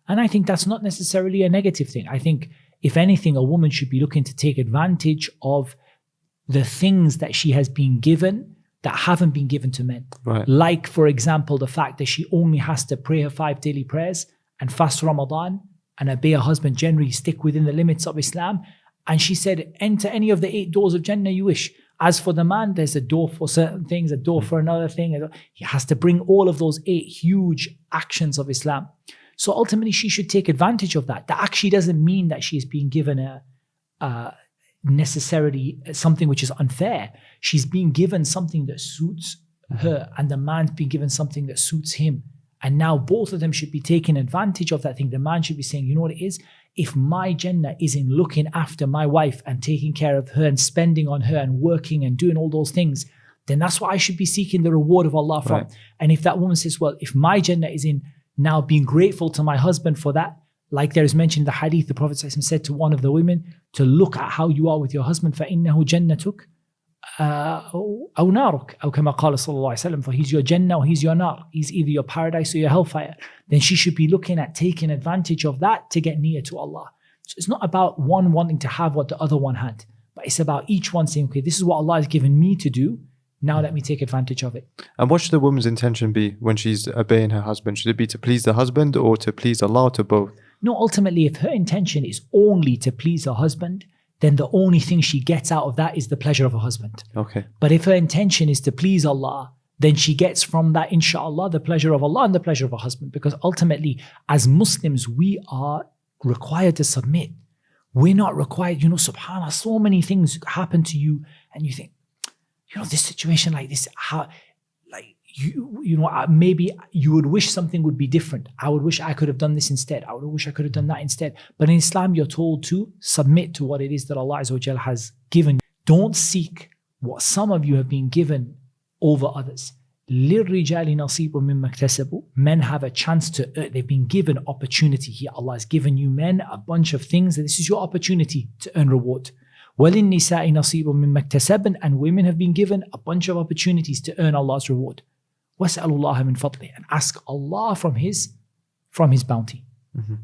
And I think that's not necessarily a negative thing. I think, if anything, a woman should be looking to take advantage of the things that she has been given that haven't been given to men. Right. Like, for example, the fact that she only has to pray her 5 daily prayers and fast Ramadan and obey her husband, generally stick within the limits of Islam. And she said, enter any of the 8 doors of Jannah you wish. As for the man, there's a door for certain things, a door for another thing. He has to bring all of those 8 huge actions of Islam. So ultimately, she should take advantage of that. That actually doesn't mean that she's being given necessarily something which is unfair. She's being given something that suits her, and the man's being given something that suits him. And now both of them should be taking advantage of that thing. The man should be saying, you know what it is? If my Jannah is in looking after my wife and taking care of her and spending on her and working and doing all those things, then that's what I should be seeking the reward of Allah from. Right. And if that woman says, well, if my Jannah is in now being grateful to my husband for that, like there is mentioned in the hadith, the Prophet said to one of the women to look at how you are with your husband, فَإِنَّهُ جَنَّتُكَ أَوْ نَارُكَ أو كما قال صلى الله عليه وسلم, for he's your Jannah or he's your nar. He's either your paradise or your hellfire. Then she should be looking at taking advantage of that to get near to Allah. So it's not about one wanting to have what the other one had, but it's about each one saying, okay, this is what Allah has given me to do. Now let me take advantage of it. And what should the woman's intention be when she's obeying her husband? Should it be to please the husband or to please Allah, or to both? No, ultimately, if her intention is only to please her husband, then the only thing she gets out of that is the pleasure of her husband. Okay. But if her intention is to please Allah, then she gets from that, inshallah, the pleasure of Allah and the pleasure of her husband. Because ultimately, as Muslims, we are required to submit. We're not required, subhanAllah, so many things happen to you and you think, this situation like this, how, like, maybe you would wish something would be different. I would wish I could have done this instead. I would wish I could have done that instead. But in Islam, you're told to submit to what it is that Allah Azza wa Jalla has given you. Don't seek what some of you have been given over others. لِلرِّجَالِ نَصِيبٌ مِّمَّا اكْتَسَبُوا. Men have a chance to earn. They've been given opportunity here. Allah has given you men a bunch of things, and this is your opportunity to earn reward. وَلِلنِّسَاءِ نَصِيبٌ مِّمَّا اكْتَسَبْنَ. And women have been given a bunch of opportunities to earn Allah's reward. وَاسْأَلُوا اللَّهَ مِنْ فَضْلِهِ. And ask Allah from His bounty. Mm-hmm.